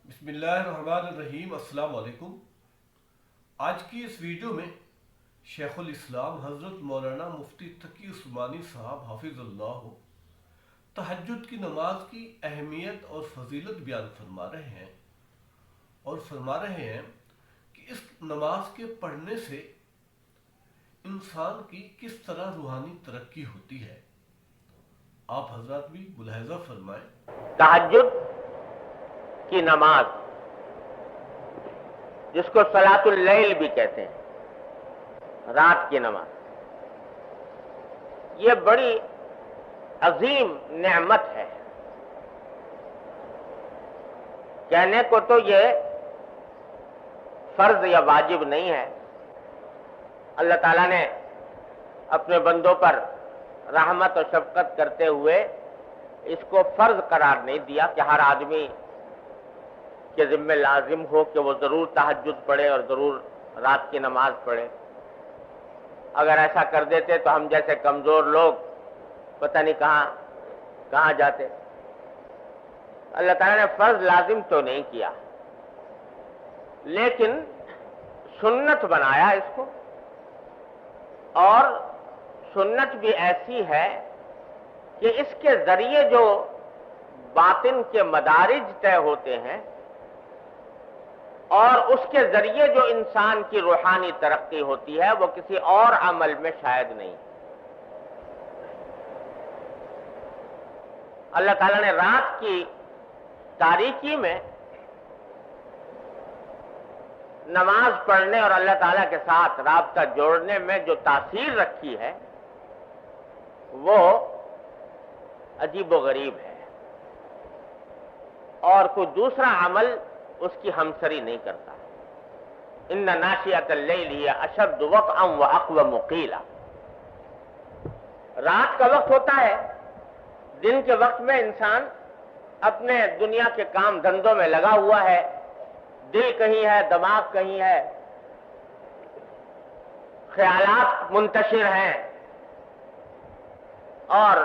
بسم اللہ الرحمن الرحیم۔ السلام علیکم۔ آج کی اس ویڈیو میں شیخ الاسلام حضرت مولانا مفتی تقی عثمانی صاحب حافظ اللہ تہجد کی نماز کی اہمیت اور فضیلت بیان فرما رہے ہیں کہ اس نماز کے پڑھنے سے انسان کی کس طرح روحانی ترقی ہوتی ہے۔ آپ حضرات بھی ملاحظہ فرمائیں۔ تہجد کی نماز، جس کو صلاۃ اللیل بھی کہتے ہیں، رات کی نماز، یہ بڑی عظیم نعمت ہے۔ کہنے کو تو یہ فرض یا واجب نہیں ہے، اللہ تعالیٰ نے اپنے بندوں پر رحمت اور شفقت کرتے ہوئے اس کو فرض قرار نہیں دیا کہ ہر آدمی کے ذمہ لازم ہو کہ وہ ضرور تہجد پڑھے اور ضرور رات کی نماز پڑھے۔ اگر ایسا کر دیتے تو ہم جیسے کمزور لوگ پتہ نہیں کہاں جاتے۔ اللہ تعالیٰ نے فرض لازم تو نہیں کیا، لیکن سنت بنایا اس کو، اور سنت بھی ایسی ہے کہ اس کے ذریعے جو باطن کے مدارج طے ہوتے ہیں اور اس کے ذریعے جو انسان کی روحانی ترقی ہوتی ہے، وہ کسی اور عمل میں شاید نہیں۔ اللہ تعالیٰ نے رات کی تاریکی میں نماز پڑھنے اور اللہ تعالیٰ کے ساتھ رابطہ جوڑنے میں جو تاثیر رکھی ہے وہ عجیب و غریب ہے، اور کوئی دوسرا عمل اس کی ہمسری نہیں کرتا۔ ان ناشئۃ اللیل ہی اشد وطئا واقوم قیلا۔ رات کا وقت ہوتا ہے، دن کے وقت میں انسان اپنے دنیا کے کام دھندوں میں لگا ہوا ہے، دل کہیں ہے، دماغ کہیں ہے، خیالات منتشر ہیں، اور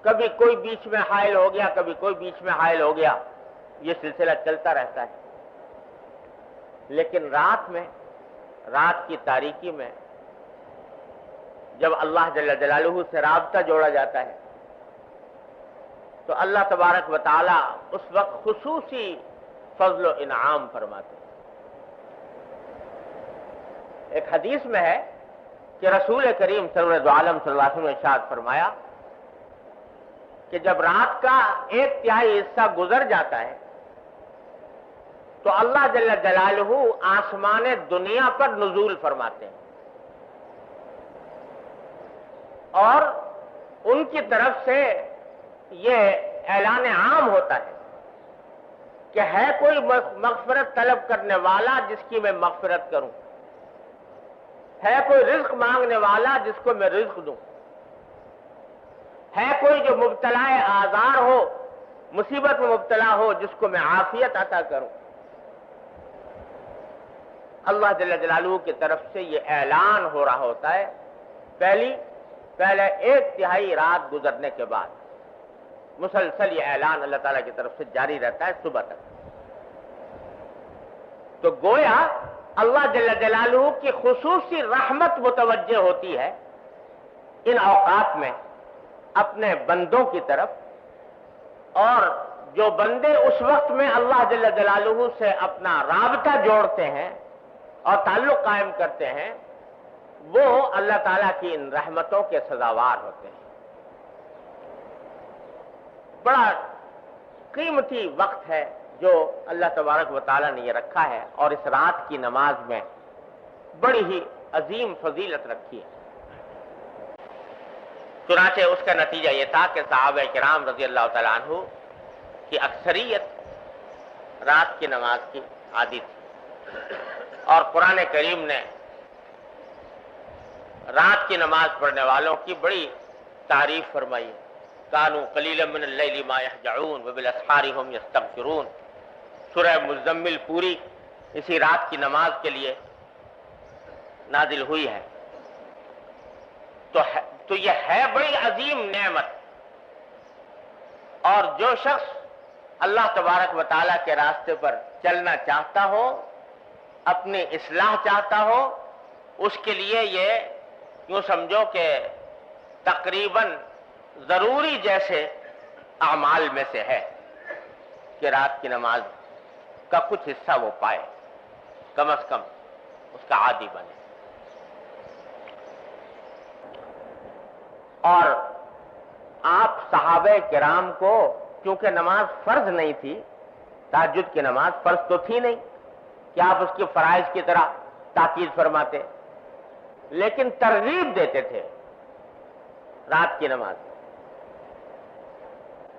کبھی کوئی بیچ میں حائل ہو گیا، کبھی کوئی بیچ میں حائل ہو گیا، یہ سلسلہ چلتا رہتا ہے۔ لیکن رات کی تاریکی میں جب اللہ جل جلالہ سے رابطہ جوڑا جاتا ہے تو اللہ تبارک و تعالی اس وقت خصوصی فضل و انعام فرماتے ہیں۔ ایک حدیث میں ہے کہ رسول کریم سرور دو عالم صلی اللہ علیہ وسلم نے ارشاد فرمایا کہ جب رات کا 1/3 حصہ گزر جاتا ہے تو اللہ جل جلالہ آسمان دنیا پر نزول فرماتے ہیں، اور ان کی طرف سے یہ اعلان عام ہوتا ہے کہ ہے کوئی مغفرت طلب کرنے والا جس کی میں مغفرت کروں، ہے کوئی رزق مانگنے والا جس کو میں رزق دوں، ہے کوئی جو مبتلا آزار ہو، مصیبت میں مبتلا ہو، جس کو میں عافیت عطا کروں۔ اللہ جل جلالہ کی طرف سے یہ اعلان ہو رہا ہوتا ہے پہلے 1/3 رات گزرنے کے بعد مسلسل یہ اعلان اللہ تعالیٰ کی طرف سے جاری رہتا ہے صبح تک۔ تو گویا اللہ جل جلالہ کی خصوصی رحمت متوجہ ہوتی ہے ان اوقات میں اپنے بندوں کی طرف، اور جو بندے اس وقت میں اللہ جل جلالہ سے اپنا رابطہ جوڑتے ہیں اور تعلق قائم کرتے ہیں، وہ اللہ تعالیٰ کی ان رحمتوں کے سزاوار ہوتے ہیں۔ بڑا قیمتی وقت ہے جو اللہ تبارک و تعالیٰ نے یہ رکھا ہے، اور اس رات کی نماز میں بڑی ہی عظیم فضیلت رکھی ہے۔ چنانچہ اس کا نتیجہ یہ تھا کہ صحابہ کرام رضی اللہ تعالیٰ عنہ کی اکثریت رات کی نماز کی عادی تھی، اور قرآن کریم نے رات کی نماز پڑھنے والوں کی بڑی تعریف فرمائی ہے۔ کانوا قلیلا من اللیل ما یہجعون وبالاسحار هم یستغفرون۔ سورہ مزمل پوری اسی رات کی نماز کے لیے نازل ہوئی ہے۔ تو یہ ہے بڑی عظیم نعمت، اور جو شخص اللہ تبارک و تعالیٰ کے راستے پر چلنا چاہتا ہو، اپنی اصلاح چاہتا ہو، اس کے لیے یہ یوں سمجھو کہ تقریباً ضروری جیسے اعمال میں سے ہے کہ رات کی نماز کا کچھ حصہ وہ پائے، کم از کم اس کا عادی بنے۔ اور آپ صحابہ کرام کو چونکہ نماز فرض نہیں تھی، تہجد کی نماز فرض تو تھی نہیں کہ آپ اس کی فرائض کی طرح تاکید فرماتے، لیکن ترغیب دیتے تھے رات کی نماز۔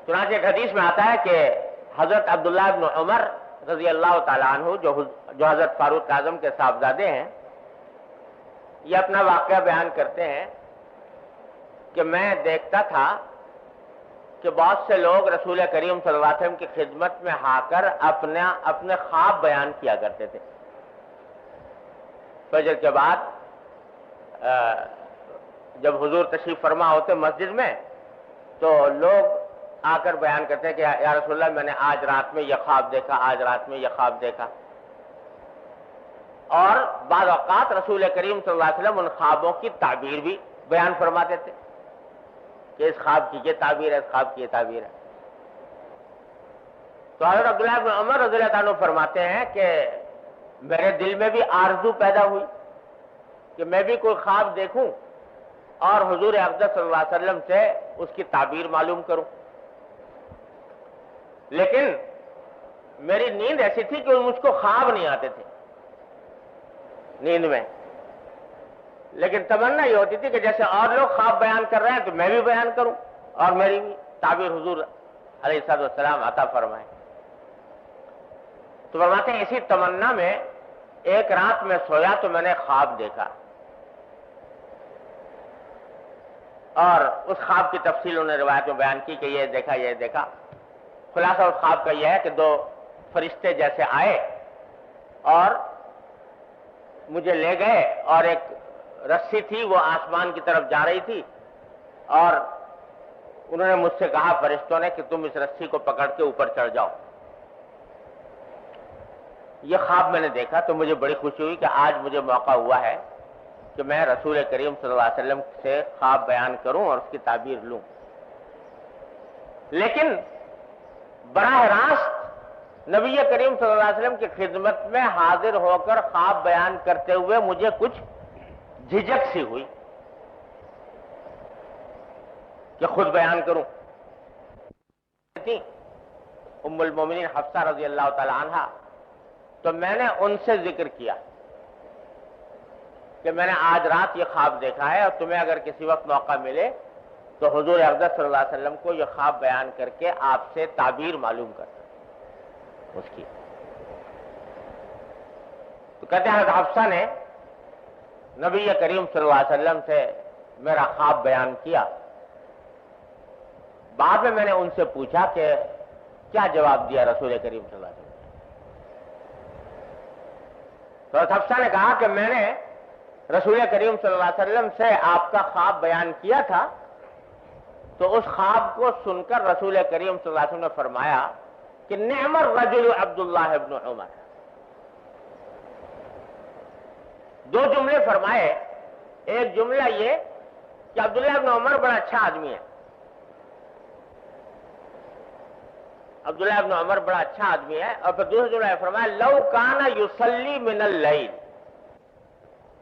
چنانچہ ایک حدیث میں آتا ہے کہ حضرت عبداللہ بن عمر رضی اللہ تعالیٰ عنہ جو حضرت فاروق اعظم کے صاحبزادے ہیں، یہ اپنا واقعہ بیان کرتے ہیں کہ میں دیکھتا تھا کہ بہت سے لوگ رسول کریم صلی اللہ علیہ وسلم کی خدمت میں آ کر اپنے خواب بیان کیا کرتے تھے۔ فجر کے بعد جب حضور تشریف فرما ہوتے مسجد میں تو لوگ آ کر بیان کرتے ہیں کہ یا رسول اللہ میں نے آج رات میں یہ خواب دیکھا، آج رات میں یہ خواب دیکھا۔ اور بعض اوقات رسول کریم صلی اللہ علیہ وسلم ان خوابوں کی تعبیر بھی بیان فرماتے تھے کہ اس خواب کی یہ تعبیر ہے، اس خواب کی یہ تعبیر ہے۔ تو حضرت عبداللہ بن عمر رضی اللہ عنہ فرماتے ہیں کہ میرے دل میں بھی آرزو پیدا ہوئی کہ میں بھی کوئی خواب دیکھوں اور حضور اقدس صلی اللہ علیہ وسلم سے اس کی تعبیر معلوم کروں، لیکن میری نیند ایسی تھی کہ مجھ کو خواب نہیں آتے تھے نیند میں، لیکن تمنا یہ ہوتی تھی کہ جیسے اور لوگ خواب بیان کر رہے ہیں تو میں بھی بیان کروں اور میری بھی تعبیر حضور علیہ السلام عطا فرمائیں۔ تو فرماتے ہیں اسی تمنا میں ایک رات میں سویا تو میں نے خواب دیکھا، اور اس خواب کی تفصیل انہوں نے روایت میں بیان کی کہ یہ دیکھا یہ دیکھا۔ خلاصہ اس خواب کا یہ ہے کہ دو فرشتے جیسے آئے اور مجھے لے گئے، اور ایک رسی تھی وہ آسمان کی طرف جا رہی تھی، اور انہوں نے مجھ سے کہا فرشتوں نے کہ تم اس رسی کو پکڑ کے اوپر چڑھ جاؤ۔ یہ خواب میں نے دیکھا تو مجھے بڑی خوشی ہوئی کہ آج مجھے موقع ہوا ہے کہ میں رسول کریم صلی اللہ علیہ وسلم سے خواب بیان کروں اور اس کی تعبیر لوں۔ لیکن براہ راست نبی کریم صلی اللہ علیہ وسلم کی خدمت میں حاضر ہو کر خواب بیان کرتے ہوئے مجھے کچھ جھجک سی ہوئی کہ خود بیان کروں۔ ام المومنین حفصہ رضی اللہ تعالی عنہا، تو میں نے ان سے ذکر کیا کہ میں نے آج رات یہ خواب دیکھا ہے، اور تمہیں اگر کسی وقت موقع ملے تو حضور اقدس صلی اللہ علیہ وسلم کو یہ خواب بیان کر کے آپ سے تعبیر معلوم کر اس کی۔ تو کہتے ہیں حضرت حفصہ نے نبی کریم صلی اللہ علیہ وسلم سے میرا خواب بیان کیا۔ بعد میں نے ان سے پوچھا کہ کیا جواب دیا رسول کریم صلی اللہ علیہ وسلم؟ تو حضرت حفصہ نے کہا کہ میں نے رسول کریم صلی اللہ علیہ وسلم سے آپ کا خواب بیان کیا تھا، تو اس خواب کو سن کر رسول کریم صلی اللہ علیہ وسلم نے فرمایا کہ نعم الرجل عبداللہ ابن عمر۔ دو جملے فرمائے، ایک جملہ یہ کہ عبداللہ ابن عمر بڑا اچھا آدمی ہے، عبداللہ ابن عمر بڑا اچھا آدمی ہے، اور پھر دوسرا جملہ فرمایا لو کان یصلی من اللیل،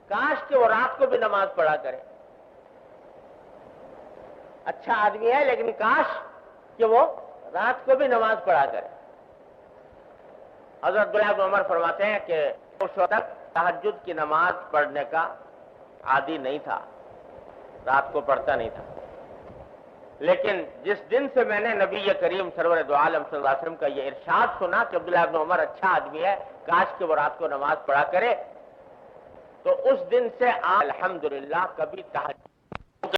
کاش کہ وہ رات کو بھی نماز پڑھا کرے۔ اچھا آدمی ہے لیکن کاش کہ وہ رات کو بھی نماز پڑھا کرے۔ حضرت عبداللہ بن عمر فرماتے ہیں کہ اس وقت تک تہجد کی نماز پڑھنے کا عادی نہیں تھا، رات کو پڑھتا نہیں تھا، لیکن جس دن سے میں نے نبی کریم سرور دو عالم صلی اللہ علیہ وسلم کا یہ ارشاد سنا کہ عبداللہ بن عمر اچھا آدمی ہے، کاش کہ وہ رات کو نماز پڑھا کرے، تو اس دن سے الحمدللہ کبھی تہجد